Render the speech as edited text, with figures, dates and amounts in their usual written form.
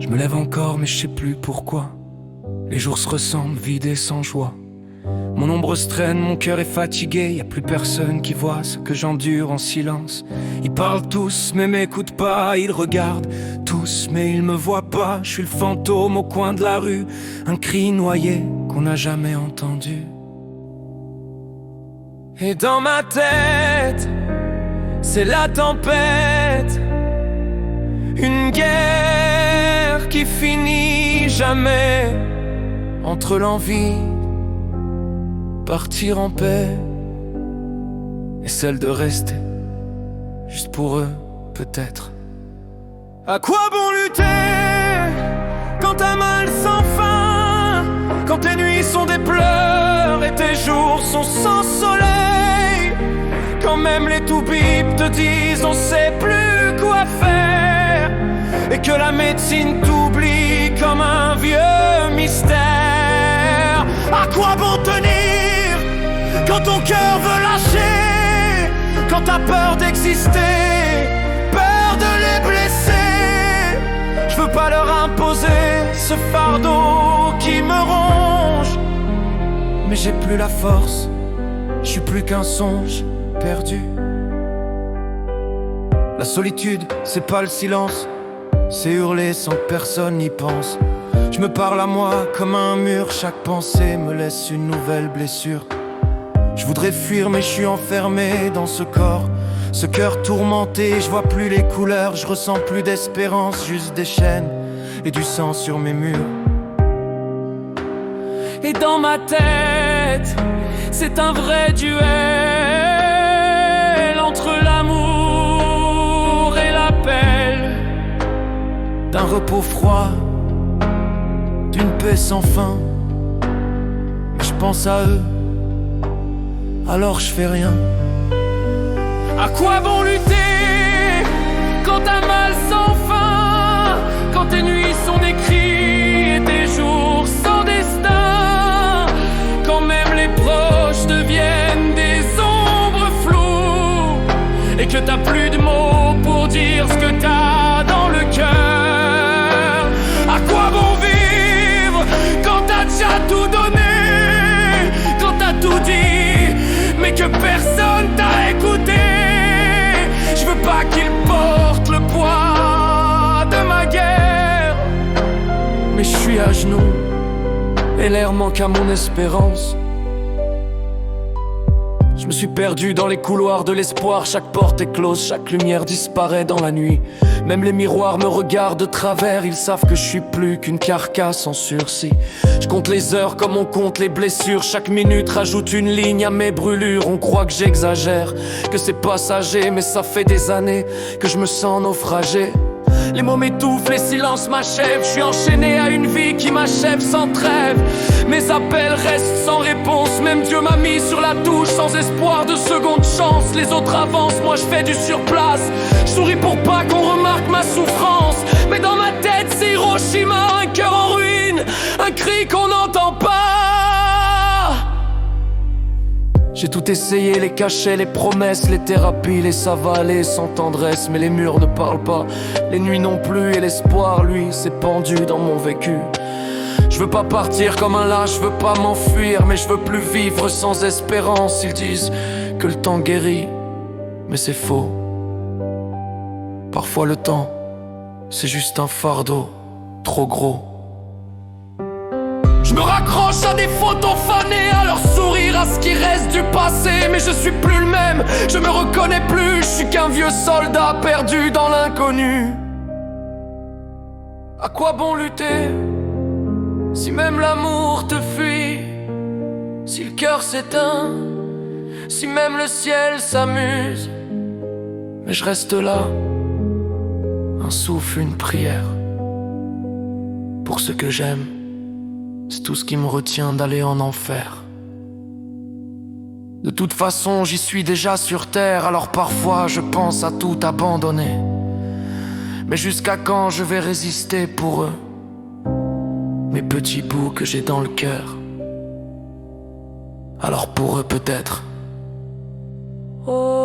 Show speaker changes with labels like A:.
A: Je me lève encore mais je sais plus pourquoi. Les jours se ressemblent, vides et sans joie. Mon ombre se traîne, mon cœur est fatigué. Y a plus personne qui voit ce que j'endure en silence. Ils parlent tous mais m'écoutent pas. Ils regardent tous mais ils me voient pas. Je suis le fantôme au coin de la rue, un cri noyé qu'on n'a jamais entendu. Et dans ma tête, c'est la tempête, une guerre qui finit jamais. Entre l'envie partir en paix et celle de rester juste pour eux peut-être. À quoi bon lutter quand t'as mal sans fin, quand tes nuits sont des pleurs et tes jours sont sans soleil, quand même les toubibs te disent on sait plus quoi faire et que la médecine t'oublie comme un vieux mystère. À quoi bon tenir quand ton cœur veut lâcher, quand t'as peur d'exister, peur de les blesser? Je veux pas leur imposer ce fardeau qui me ronge, mais j'ai plus la force, je suis plus qu'un songe perdu. La solitude, c'est pas le silence, c'est hurler sans que personne n'y pense. Je me parle à moi comme un mur, chaque pensée me laisse une nouvelle blessure. Je voudrais fuir mais je suis enfermé dans ce corps, ce cœur tourmenté. Je vois plus les couleurs, je ressens plus d'espérance, juste des chaînes et du sang sur mes murs. Et dans ma tête, c'est un vrai duel entre l'amour et l'appel d'un repos froid, d'une paix sans fin. Mais je pense à eux, alors je fais rien. À quoi bon lutter quand t'as mal sans fin, quand tes nuits sont des cris et tes jours sans destin, quand même les proches deviennent des ombres floues et que t'as plus de mots pour dire ce que t'as dans le cœur. À quoi bon vivre quand t'as déjà tout donné, quand t'as tout dit, mais que personne t'a écouté? Je veux pas qu'ils portent le poids de ma guerre, mais je suis à genoux et l'air manque à mon espérance. Je me suis perdu dans les couloirs de l'espoir, chaque porte est close, chaque lumière disparaît dans la nuit. Même les miroirs me regardent de travers, ils savent que je suis plus qu'une carcasse en sursis. Je compte les heures comme on compte les blessures, chaque minute rajoute une ligne à mes brûlures. On croit que j'exagère, que c'est passager, mais ça fait des années que je me sens naufragé. Les mots m'étouffent, les silences m'achèvent, je suis enchaîné à une vie qui m'achève sans trêve. Mes appels restent sans réponse, même Dieu m'a mis sur la touche sans espoir de seconde chance. Les autres avancent, moi je fais du surplace, je souris pour pas qu'on remarque ma souffrance. Mais dans ma tête c'est Hiroshima, un cœur en ruine, un cri qu'on n'entend pas. J'ai tout essayé, les cachets, les promesses, les thérapies, les savalés sans tendresse. Mais les murs ne parlent pas, les nuits non plus. Et l'espoir, lui, s'est pendu dans mon vécu. Je veux pas partir comme un lâche, je veux pas m'enfuir, mais je veux plus vivre sans espérance. Ils disent que le temps guérit, mais c'est faux. Parfois le temps, c'est juste un fardeau trop gros. Je me raccroche à des photos fanées, à leur sourire, à ce qui reste du passé. Mais je suis plus le même, je me reconnais plus. Je suis qu'un vieux soldat perdu dans l'inconnu. À quoi bon lutter si même l'amour te fuit, si le cœur s'éteint, si même le ciel s'amuse? Mais je reste là, un souffle, une prière. Pour ce que j'aime, c'est tout ce qui me retient d'aller en enfer. De toute façon, j'y suis déjà sur terre, alors parfois je pense à tout abandonner. Mais jusqu'à quand je vais résister pour eux, mes petits bouts que j'ai dans le cœur? Alors pour eux peut-être. Oh.